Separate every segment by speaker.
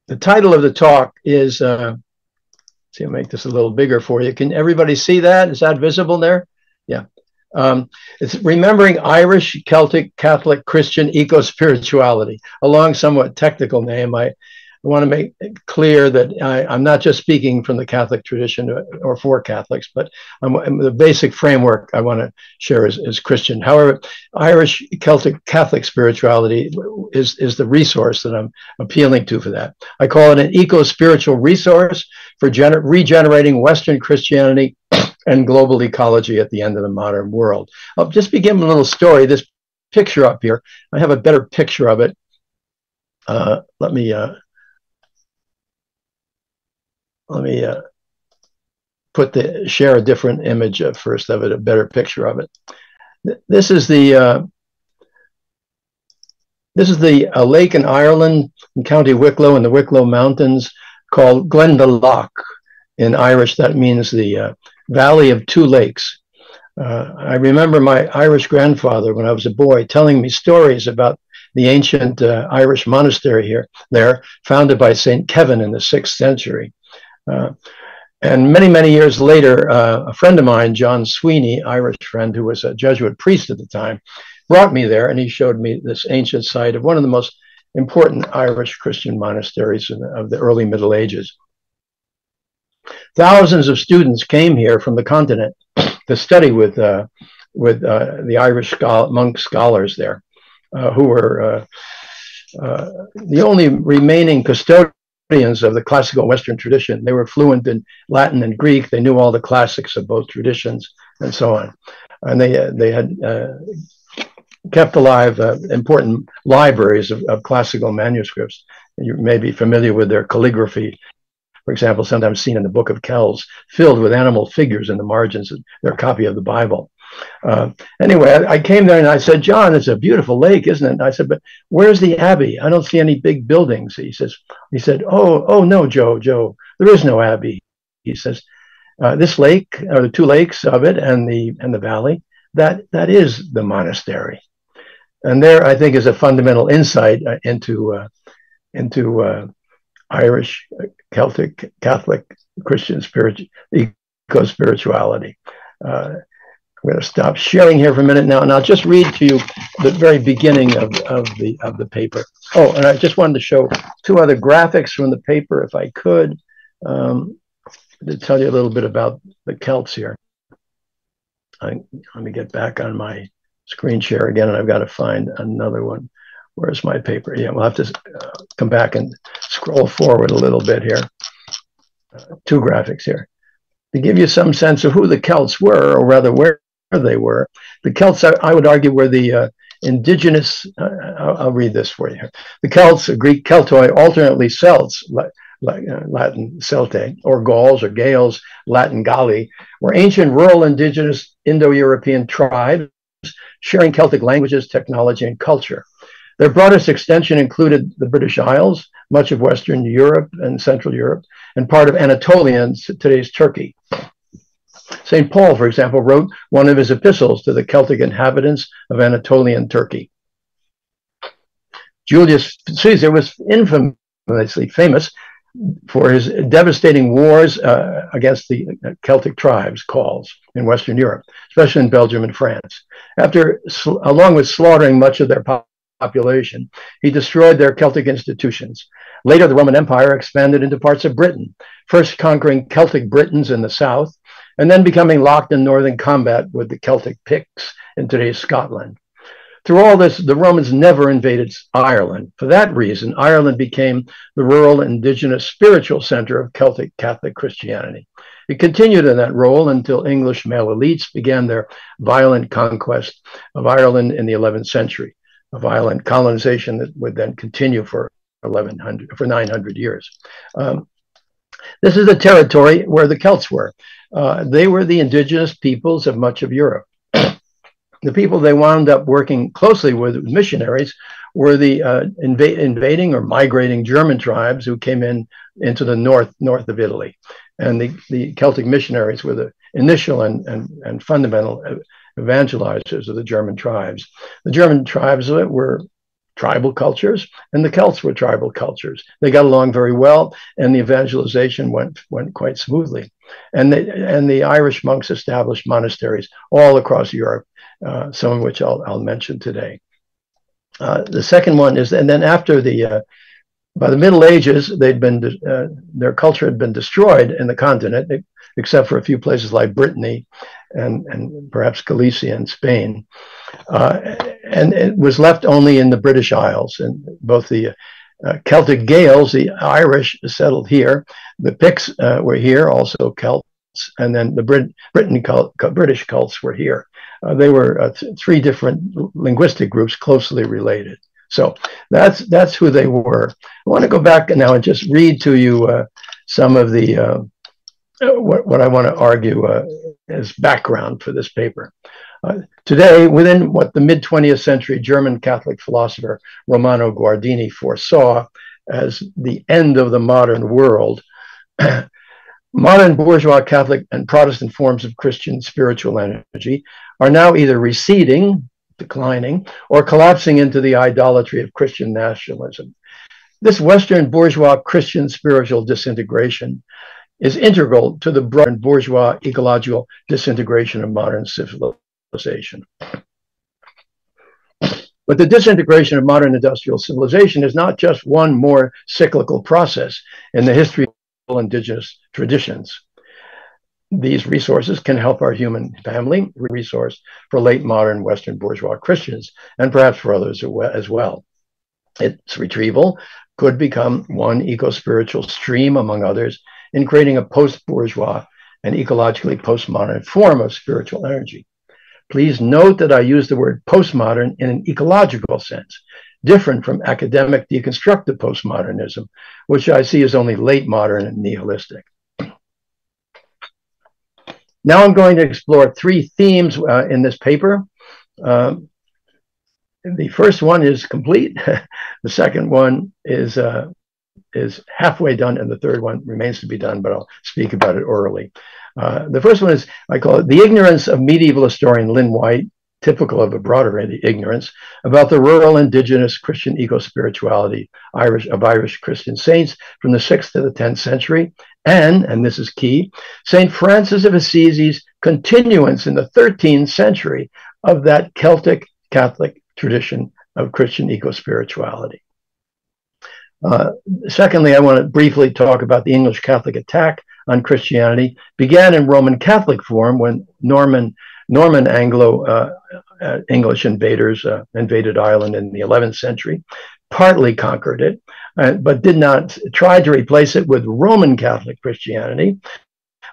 Speaker 1: The title of the talk is, see, I'll make this a little bigger for you. Can everybody see that? Is that visible there? Yeah. It's Remembering Irish, Celtic, Catholic, Christian Eco-Spirituality, a long, somewhat technical name. I want to make it clear that I'm not just speaking from the Catholic tradition or for Catholics, but the basic framework I want to share is Christian. However, Irish, Celtic, Catholic spirituality is the resource that I'm appealing to for that. I call it an eco-spiritual resource for regenerating Western Christianity and global ecology at the end of the modern world. I'll just begin with a little story. This picture up here, I have a better picture of it. Let me share a different image first of it, a better picture of it. This is the lake in Ireland, in County Wicklow, in the Wicklow Mountains, called Glendalough. In Irish, that means the Valley of Two Lakes. I remember my Irish grandfather, when I was a boy, telling me stories about the ancient Irish monastery there, founded by St. Kevin in the 6th century. And many, many years later, a friend of mine, John Sweeney, Irish friend who was a Jesuit priest at the time, brought me there, and he showed me this ancient site of one of the most important Irish Christian monasteries of the early Middle Ages. Thousands of students came here from the continent to study with the Irish monk scholars there, who were the only remaining custodians of the classical Western tradition. They were fluent in Latin and Greek. They knew all the classics of both traditions and so on. And they had kept alive important libraries of classical manuscripts. You may be familiar with their calligraphy, for example, sometimes seen in the Book of Kells, filled with animal figures in the margins of their copy of the Bible. Anyway, I came there and I said, John, it's a beautiful lake, isn't it? And I said, but where's the abbey? I don't see any big buildings. He said, oh no, Joe, there is no abbey. He says, this lake, or the two lakes of it, and the valley, that is the monastery. And there, I think, is a fundamental insight into Irish, Celtic, Catholic, Christian eco-spirituality. I'm going to stop sharing here for a minute now, and I'll just read to you the very beginning of the paper. Oh, and I just wanted to show two other graphics from the paper, if I could, to tell you a little bit about the Celts here. Let me get back on my screen share again, and I've got to find another one. Where's my paper? Yeah, we'll have to come back and scroll forward a little bit here. Two graphics here. To give you some sense of who the Celts were, or rather where they were. The Celts, I would argue, were the indigenous, I'll read this for you. The Celts, Greek Keltoi, alternately Celts, Latin Celte, or Gauls or Gaels, Latin Galli, were ancient rural indigenous Indo-European tribes sharing Celtic languages, technology, and culture. Their broadest extension included the British Isles, much of Western Europe and Central Europe, and part of Anatolia and today's Turkey. St. Paul, for example, wrote one of his epistles to the Celtic inhabitants of Anatolian Turkey. Julius Caesar was infamously famous for his devastating wars against the Celtic tribes, Gauls, in Western Europe, especially in Belgium and France. Along with slaughtering much of their population, he destroyed their Celtic institutions. Later, the Roman Empire expanded into parts of Britain, first conquering Celtic Britons in the south, and then becoming locked in northern combat with the Celtic Picts in today's Scotland. Through all this, the Romans never invaded Ireland. For that reason, Ireland became the rural, indigenous, spiritual center of Celtic Catholic Christianity. It continued in that role until English male elites began their violent conquest of Ireland in the 11th century, a violent colonization that would then continue for 900 years. This is the territory where the Celts were. They were the indigenous peoples of much of Europe. The people they wound up working closely with, missionaries, were the invading or migrating German tribes who came into the north of Italy. And the Celtic missionaries were the initial and fundamental evangelizers of the German tribes. The German tribes were tribal cultures, and the Celts were tribal cultures. They got along very well, and the evangelization went quite smoothly. And the Irish monks established monasteries all across Europe, some of which I'll mention today. The second one is, and then after by the Middle Ages, their culture had been destroyed in the continent, except for a few places like Brittany and perhaps Galicia and Spain. And it was left only in the British Isles, and both the Celtic Gaels, the Irish, settled here. The Picts were here, also Celts, and then the British cults were here. They were three different linguistic groups closely related. So that's who they were. I want to go back now and just read to you some of the what I want to argue as background for this paper. Today, within what the mid-20th century German Catholic philosopher Romano Guardini foresaw as the end of the modern world, modern bourgeois Catholic and Protestant forms of Christian spiritual energy are now either receding, declining, or collapsing into the idolatry of Christian nationalism. This Western bourgeois Christian spiritual disintegration is integral to the broader bourgeois ecological disintegration of modern civilization. But the disintegration of modern industrial civilization is not just one more cyclical process in the history of indigenous traditions. These resources can help our human family, resource for late modern Western bourgeois Christians, and perhaps for others as well. Its retrieval could become one eco-spiritual stream, among others, in creating a post-bourgeois and ecologically postmodern form of spiritual energy. Please note that I use the word postmodern in an ecological sense, different from academic deconstructive postmodernism, which I see as only late modern and nihilistic. Now I'm going to explore three themes in this paper. The first one is complete. The second one is halfway done, and the third one remains to be done, but I'll speak about it orally. The first one is, I call it the ignorance of medieval historian Lynn White, typical of a broader ignorance, about the rural indigenous Christian eco-spirituality of Irish Christian saints from the 6th to the 10th century, and this is key, St. Francis of Assisi's continuance in the 13th century of that Celtic-Catholic tradition of Christian eco-spirituality. Secondly, I want to briefly talk about the English Catholic attack on Christianity. Began in Roman Catholic form when Norman Anglo-English invaders invaded Ireland in the 11th century, partly conquered it, but did not try to replace it with Roman Catholic Christianity,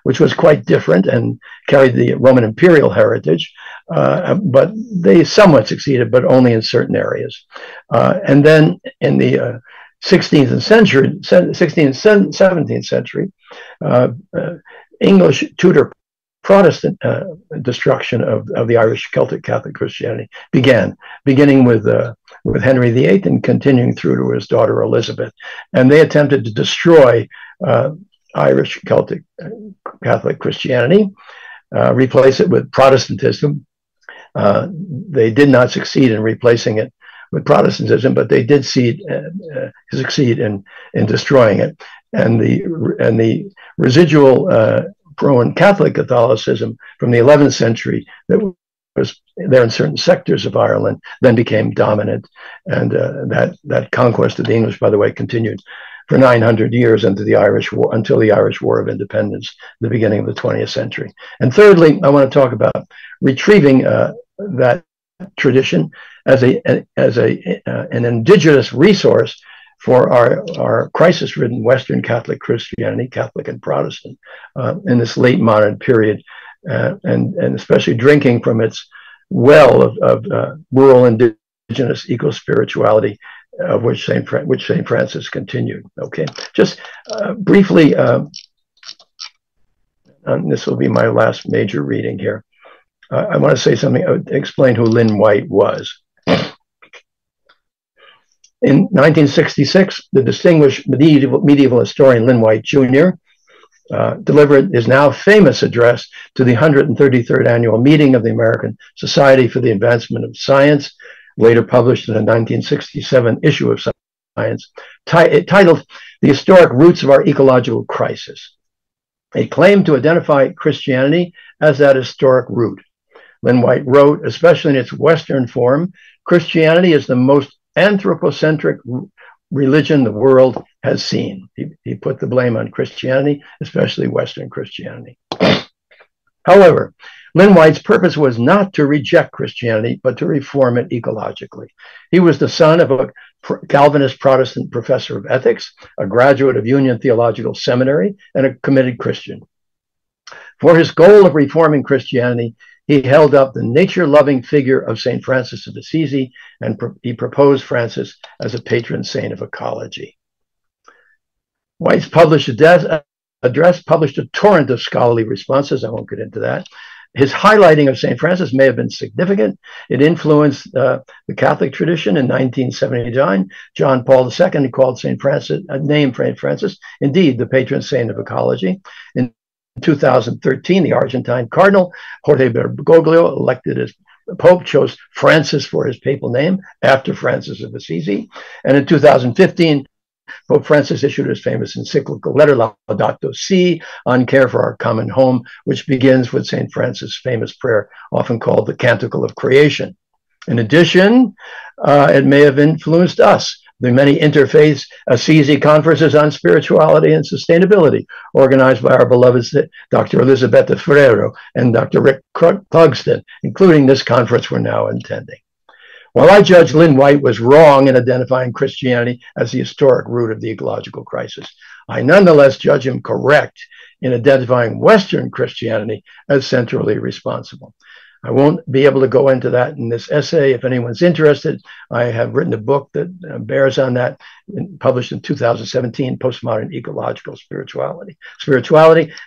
Speaker 1: which was quite different and carried the Roman imperial heritage, but they somewhat succeeded, but only in certain areas. And then in the 16th and 17th century, English Tudor Protestant destruction of the Irish Celtic-Catholic Christianity beginning with Henry VIII and continuing through to his daughter Elizabeth. And they attempted to destroy Irish Celtic-Catholic Christianity, replace it with Protestantism. They did not succeed in replacing it with Protestantism, but they did succeed in destroying it. And the residual Roman Catholic Catholicism from the 11th century that was there in certain sectors of Ireland then became dominant. And that conquest of the English, by the way, continued for 900 years until the Irish War of Independence, the beginning of the 20th century. And thirdly, I want to talk about retrieving that tradition as an indigenous resource for our crisis-ridden Western Catholic Christianity, Catholic and Protestant, in this late modern period, and especially drinking from its well of rural indigenous eco-spirituality, of which St. Francis continued. Okay, just briefly, this will be my last major reading here. I want to say something, explain who Lynn White was. In 1966, the distinguished medieval historian Lynn White Jr. Delivered his now famous address to the 133rd annual meeting of the American Society for the Advancement of Science, later published in a 1967 issue of Science, titled The Historic Roots of Our Ecological Crisis. It claimed to identify Christianity as that historic root. Lynn White wrote, especially in its Western form, Christianity is the most anthropocentric religion the world has seen. He put the blame on Christianity, especially Western Christianity. However, Lynn White's purpose was not to reject Christianity, but to reform it ecologically. He was the son of a Calvinist Protestant professor of ethics, a graduate of Union Theological Seminary, and a committed Christian. For his goal of reforming Christianity, he held up the nature-loving figure of St. Francis of Assisi, and he proposed Francis as a patron saint of ecology. White's published address published a torrent of scholarly responses. I won't get into that. His highlighting of St. Francis may have been significant. It influenced the Catholic tradition. In 1979, John Paul II called St. Francis, named St. Francis, indeed, the patron saint of ecology. In 2013, the Argentine Cardinal Jorge Bergoglio, elected as Pope, chose Francis for his papal name after Francis of Assisi. And in 2015, Pope Francis issued his famous encyclical letter, Laudato Si, on care for our common home, which begins with St. Francis' famous prayer, often called the Canticle of Creation. In addition, it may have influenced us. The many interfaith Assisi conferences on spirituality and sustainability, organized by our beloved Dr. Elisabetta Ferrero and Dr. Rick Clugston, including this conference we're now attending. While I judge Lynn White was wrong in identifying Christianity as the historic root of the ecological crisis, I nonetheless judge him correct in identifying Western Christianity as centrally responsible. I won't be able to go into that in this essay. If anyone's interested, I have written a book that bears on that, published in 2017, Postmodern Ecological Spirituality,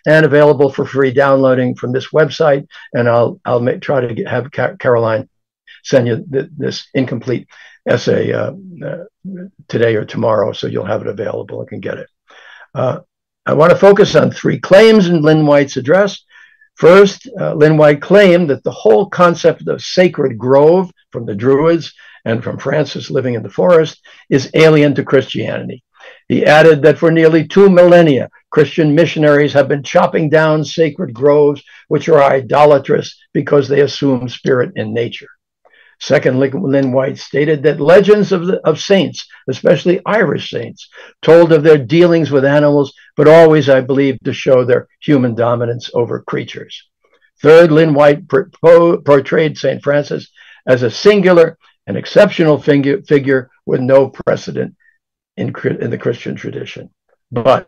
Speaker 1: and available for free downloading from this website. And I'll try to have Caroline send you this incomplete essay today or tomorrow, so you'll have it available and can get it. I want to focus on three claims in Lynn White's address. First, Lynn White claimed that the whole concept of sacred grove from the Druids and from Francis living in the forest is alien to Christianity. He added that for nearly 2 millennia, Christian missionaries have been chopping down sacred groves, which are idolatrous because they assume spirit in nature. Second, Lynn White stated that legends of saints, especially Irish saints, told of their dealings with animals, but always, I believe, to show their human dominance over creatures. Third, Lynn White portrayed St. Francis as a singular and exceptional figure with no precedent in the Christian tradition. But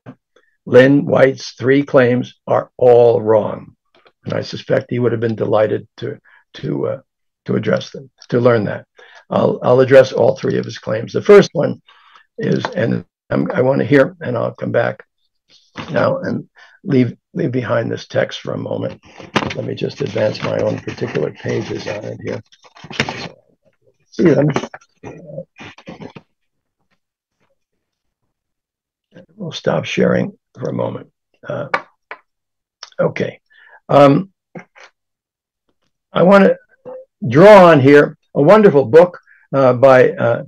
Speaker 1: Lynn White's three claims are all wrong. And I suspect he would have been delighted to address them, to learn that. I'll address all three of his claims. The first one is, and I want to hear, and I'll come back now and leave behind this text for a moment. Let me just advance my own particular pages on it here. See them. We'll stop sharing for a moment. Okay. I want to draw on here a wonderful book by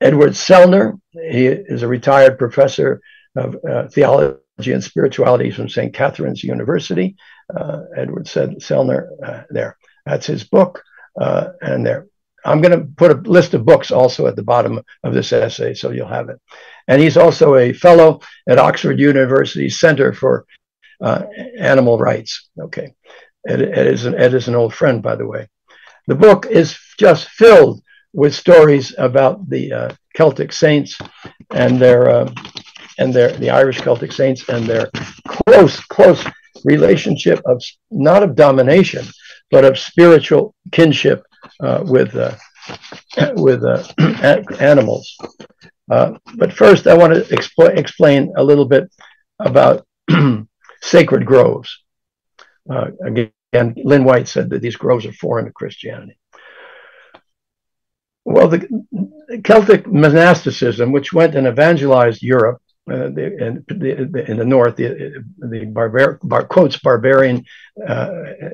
Speaker 1: Edward Sellner. He is a retired professor of theology and spirituality from St. Catherine's University. Edward Sellner, there. That's his book. And there. I'm going to put a list of books also at the bottom of this essay, so you'll have it. And he's also a fellow at Oxford University's Center for Animal Rights. Okay. Ed is an old friend, by the way. The book is just filled with stories about the Celtic saints and the Irish Celtic saints and their close relationship of not of domination, but of spiritual kinship with animals. But first, I want to explain a little bit about sacred groves. Again, Lynn White said that these groves are foreign to Christianity. Well, the Celtic monasticism, which went and evangelized Europe in the north, quotes barbarian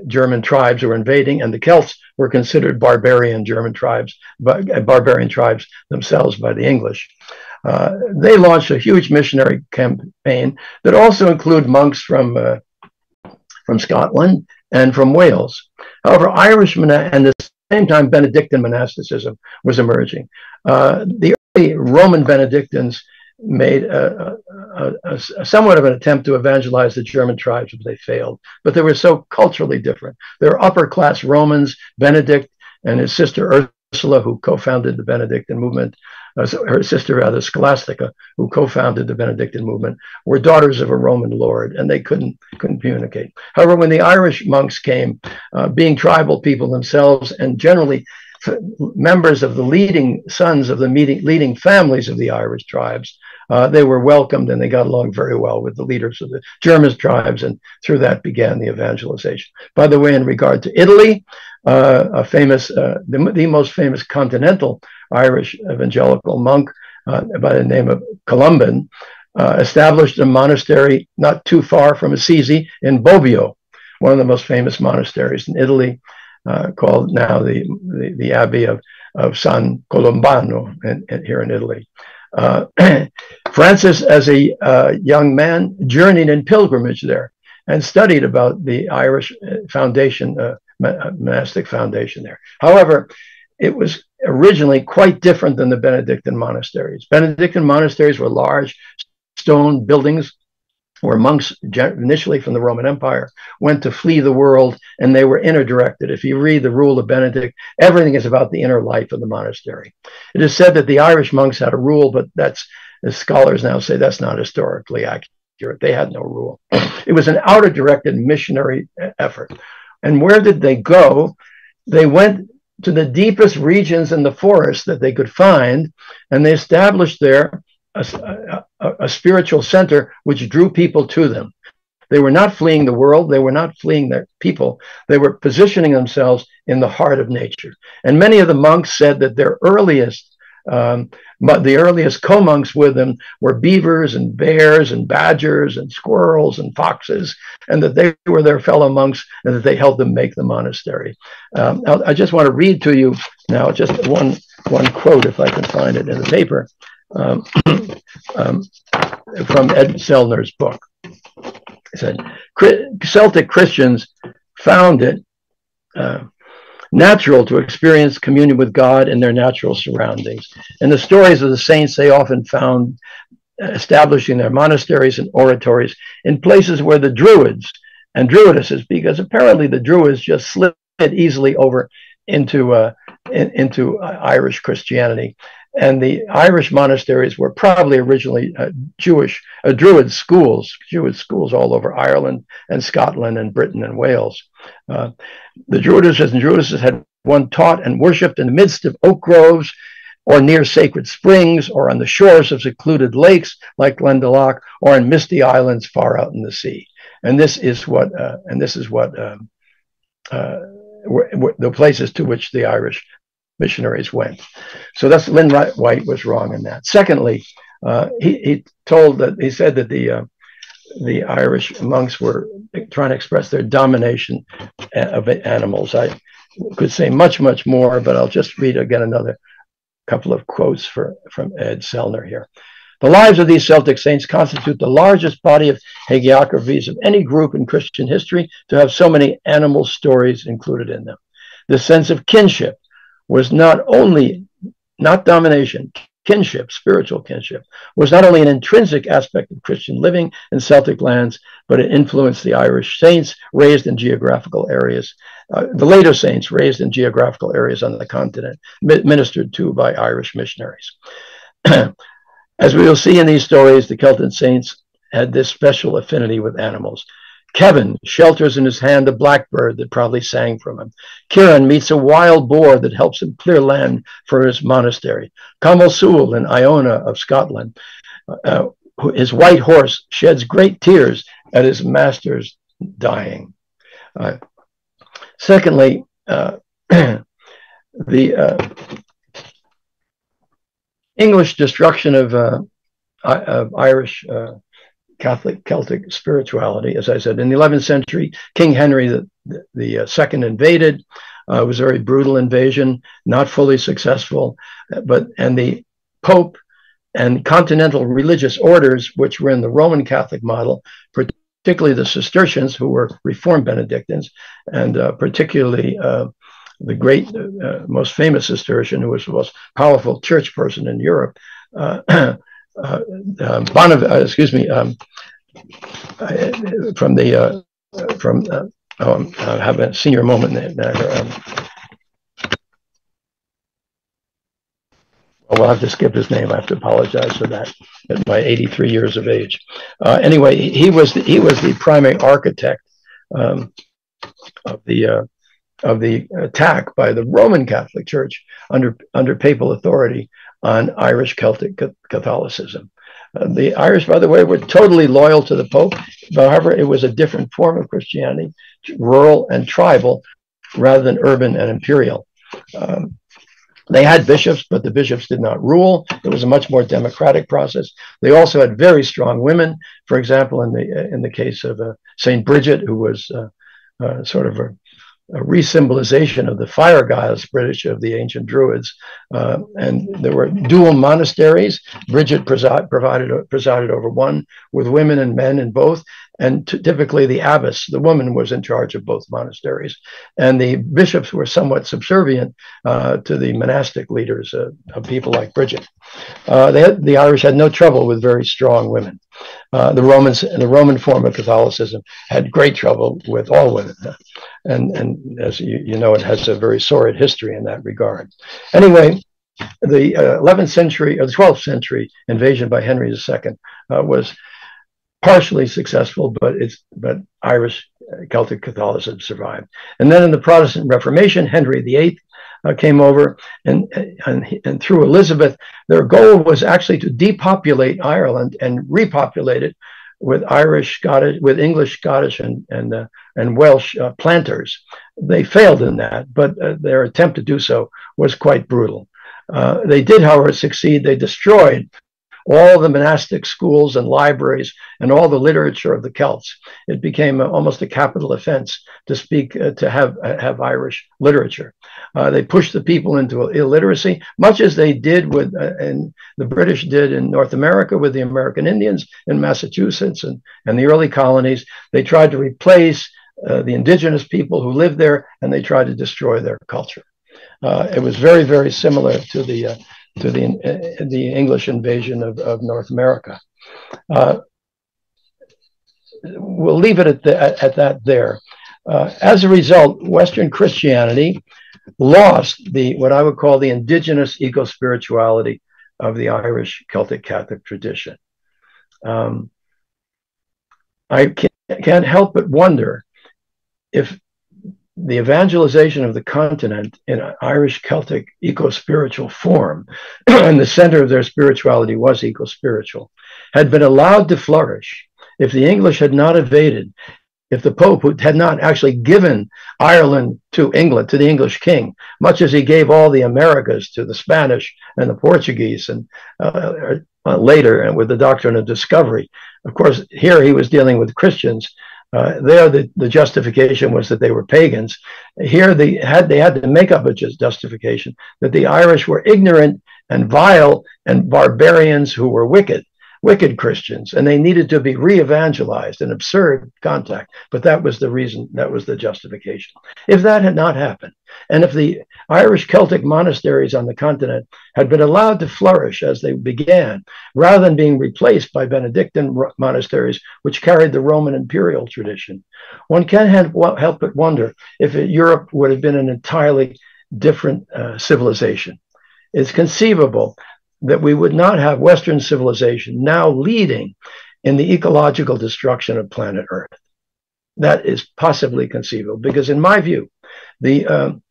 Speaker 1: German tribes were invading, and the Celts were considered barbarian German tribes, barbarian tribes themselves by the English. They launched a huge missionary campaign that also included monks from Scotland and from Wales. However, Irishmen and at the same time Benedictine monasticism was emerging. The early Roman Benedictines made somewhat of an attempt to evangelize the German tribes, but they failed. But they were so culturally different. They were upper-class Romans. Benedict and his sister Ursula, who co-founded the Benedictine movement, her sister rather, Scholastica, who co-founded the Benedictine movement, were daughters of a Roman lord, and they couldn't communicate. However, when the Irish monks came, being tribal people themselves, and generally members of the leading sons of the leading families of the Irish tribes, they were welcomed, and they got along very well with the leaders of the German tribes, and through that began the evangelization. By the way, in regard to Italy, the most famous continental Irish evangelical monk by the name of Columban established a monastery not too far from Assisi in Bobbio, one of the most famous monasteries in Italy, called now the Abbey of San Colombano here in Italy. Francis, as a young man, journeyed in pilgrimage there and studied about the Irish foundation, monastic foundation there. However, it was originally quite different than the Benedictine monasteries. Benedictine monasteries were large stone buildings where monks, initially from the Roman Empire, went to flee the world, and they were inner directed. If you read the Rule of Benedict, everything is about the inner life of the monastery. It is said that the Irish monks had a rule, but that's, as scholars now say, that's not historically accurate. They had no rule. It was an outer directed missionary effort. And where did they go? They went to the deepest regions in the forest that they could find, and they established there a spiritual center which drew people to them. They were not fleeing the world. They were not fleeing their people. They were positioning themselves in the heart of nature. And many of the monks said that their earliest, the earliest co-monks with them were beavers and bears and badgers and squirrels and foxes, and that they were their fellow monks and that they helped them make the monastery. I just want to read to you now just one quote, if I can find it in the paper, from Ed Sellner's book. He said, Celtic Christians found it natural to experience communion with God in their natural surroundings. In the stories of the saints, they often found establishing their monasteries and oratories in places where the Druids and Druidesses, because apparently the Druids just slid easily over into Irish Christianity. And the Irish monasteries were probably originally Druid schools all over Ireland and Scotland and Britain and Wales. The Druidesses and Druidesses had one taught and worshipped in the midst of oak groves or near sacred springs or on the shores of secluded lakes like Glendalough or in misty islands far out in the sea. And this is what the places to which the Irish missionaries went. So that's Lynn White was wrong in that. Secondly, he said that the Irish monks were trying to express their domination of animals. I could say much more, but I'll just read again another couple of quotes from Ed Sellner here. The lives of these Celtic saints constitute the largest body of hagiographies of any group in Christian history to have so many animal stories included in them. The sense of kinship was not domination, kinship, spiritual kinship, was not only an intrinsic aspect of Christian living in Celtic lands, but it influenced the Irish saints raised in geographical areas, the later saints raised in geographical areas on the continent, ministered to by Irish missionaries. As we will see in these stories, the Celtic saints had this special affinity with animals. Kevin shelters in his hand a blackbird that probably sang from him. Kieran meets a wild boar that helps him clear land for his monastery. Camal Sewell in Iona of Scotland, his white horse sheds great tears at his master's dying. Secondly, the English destruction of Irish Catholic Celtic spirituality. As I said, in the 11th century, King Henry the Second invaded. It was a very brutal invasion, not fully successful, and the Pope and continental religious orders, which were in the Roman Catholic model, particularly the Cistercians, who were Reformed Benedictines, and particularly the great, most famous Cistercian, who was the most powerful church person in Europe, I have a senior moment there. We'll have to skip his name. I have to apologize for that at my 83 years of age. Anyway, he was the primary architect of the attack by the Roman Catholic Church under papal authority on Irish Celtic Catholicism. The Irish, by the way, were totally loyal to the Pope. However, it was a different form of Christianity, rural and tribal, rather than urban and imperial. They had bishops, but the bishops did not rule. It was a much more democratic process. They also had very strong women. For example, in the case of Saint Bridget, who was sort of a re-symbolization of the fire goddess British of the ancient Druids, and there were dual monasteries. Bridget presided over one, with women and men in both, and typically the abbess, the woman, was in charge of both monasteries, and the bishops were somewhat subservient to the monastic leaders of people like Bridget. The Irish had no trouble with very strong women. The Roman form of Catholicism had great trouble with all women, and as you know, it has a very sordid history in that regard. Anyway, the 11th century or the 12th century invasion by Henry II was partially successful, but Irish Celtic Catholicism survived. And then in the Protestant Reformation, Henry VIII came over, and through Elizabeth, their goal was actually to depopulate Ireland and repopulate it with Irish, Scottish, with English, Scottish, and Welsh planters. They failed in that, but their attempt to do so was quite brutal. They did, however, succeed. They destroyed all the monastic schools and libraries and all the literature of the Celts. It became almost a capital offense to speak, to have Irish literature. They pushed the people into illiteracy, much as they did and the British did in North America with the American Indians in Massachusetts and the early colonies. They tried to replace the indigenous people who lived there, and they tried to destroy their culture. It was very, very similar to the English invasion of North America. We'll leave it at that there. As a result, Western Christianity lost what I would call the indigenous eco-spirituality of the Irish Celtic Catholic tradition. I can't help but wonder if the evangelization of the continent in an Irish Celtic eco-spiritual form, and the center of their spirituality was eco-spiritual, had been allowed to flourish if the English had not invaded, if the Pope had not actually given Ireland to England, to the English king, much as he gave all the Americas to the Spanish and the Portuguese, and later and with the doctrine of discovery. Of course, here he was dealing with Christians. There, the justification was that they were pagans. Here, they had to make up a justification that the Irish were ignorant and vile and barbarians who were wicked Christians, and they needed to be re-evangelized, an absurd contact. But that was the reason, that was the justification. If that had not happened, and if the Irish Celtic monasteries on the continent had been allowed to flourish as they began, rather than being replaced by Benedictine monasteries, which carried the Roman imperial tradition, one can't help but wonder if Europe would have been an entirely different civilization. It's conceivable that we would not have Western civilization now leading in the ecological destruction of planet Earth. That is possibly conceivable, because in my view, the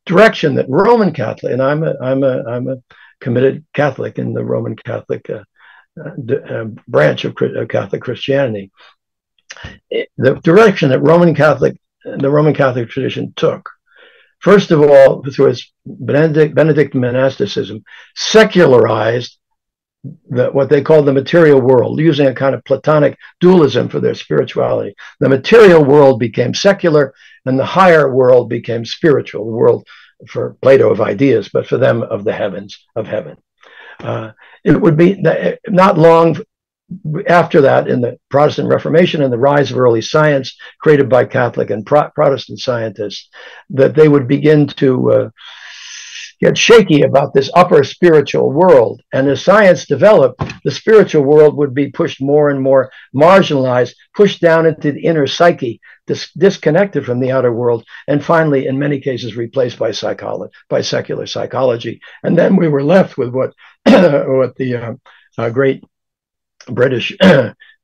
Speaker 1: direction that Roman Catholic, and I'm a committed Catholic in the Roman Catholic branch of Catholic Christianity, the direction that the Roman Catholic tradition took, first of all, through its Benedictine monasticism, secularized what they call the material world, using a kind of Platonic dualism for their spirituality. The material world became secular, and the higher world became spiritual, the world for Plato of ideas, but for them of the heavens, of heaven. It would be not long after that, in the Protestant Reformation and the rise of early science created by Catholic and Protestant scientists, that they would begin to get shaky about this upper spiritual world. And as science developed, the spiritual world would be pushed more and more marginalized, pushed down into the inner psyche, disconnected from the outer world, and finally, in many cases, replaced by secular psychology. And then we were left with what the great British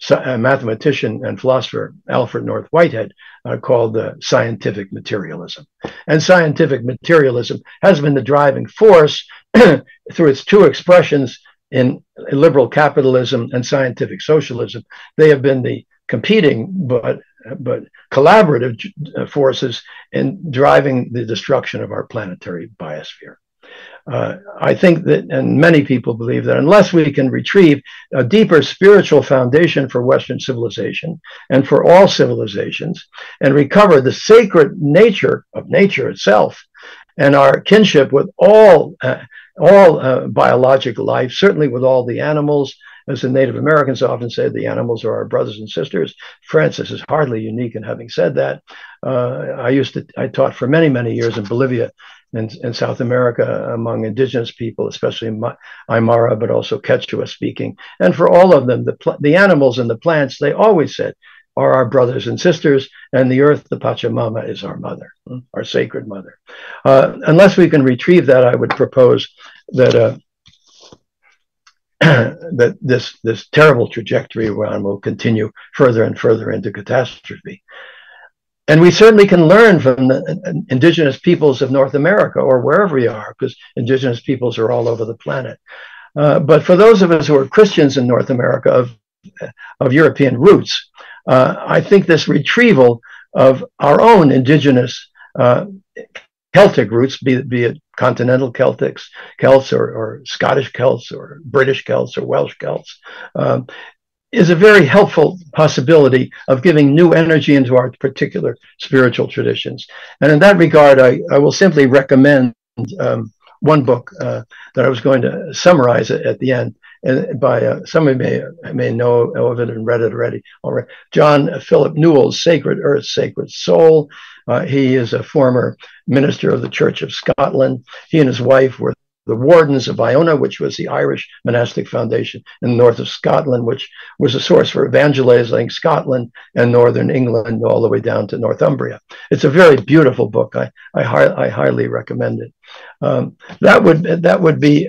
Speaker 1: mathematician and philosopher Alfred North Whitehead called scientific materialism. And scientific materialism has been the driving force through its two expressions in liberal capitalism and scientific socialism. They have been the competing but collaborative forces in driving the destruction of our planetary biosphere. I think that, and many people believe that, unless we can retrieve a deeper spiritual foundation for Western civilization and for all civilizations, and recover the sacred nature of nature itself and our kinship with all biological life, certainly with all the animals. As the Native Americans often say, the animals are our brothers and sisters. Francis is hardly unique in having said that. I taught for many, many years in Bolivia and in South America among indigenous people, especially Aymara, but also Quechua speaking. And for all of them, the animals and the plants, they always said, are our brothers and sisters, and the earth, the Pachamama, is our mother, our sacred mother. Unless we can retrieve that, I would propose that that this terrible trajectory will continue further and further into catastrophe. And we certainly can learn from the indigenous peoples of North America, or wherever we are, because indigenous peoples are all over the planet. But for those of us who are Christians in North America of European roots, I think this retrieval of our own indigenous Celtic roots, be it continental Celts or Scottish Celts or British Celts or Welsh Celts, is a very helpful possibility of giving new energy into our particular spiritual traditions. And in that regard, I will simply recommend one book that I was going to summarize at the end, by somebody may know of it and read it already. John Philip Newell's Sacred Earth, Sacred Soul. He is a former minister of the Church of Scotland. He and his wife were the wardens of Iona, which was the Irish monastic foundation in the north of Scotland, which was a source for evangelizing Scotland and northern England all the way down to Northumbria. It's a very beautiful book. I highly recommend it. That would be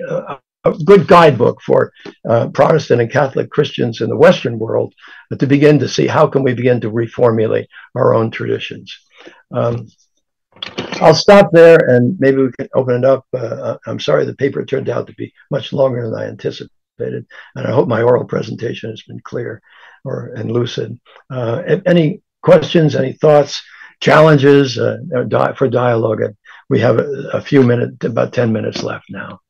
Speaker 1: a good guidebook for Protestant and Catholic Christians in the Western world to begin to see how can we begin to reformulate our own traditions. I'll stop there and maybe we can open it up. I'm sorry the paper turned out to be much longer than I anticipated, and I hope my oral presentation has been clear and lucid. Any questions, any thoughts, challenges for dialogue? We have a few minutes, about 10 minutes left now.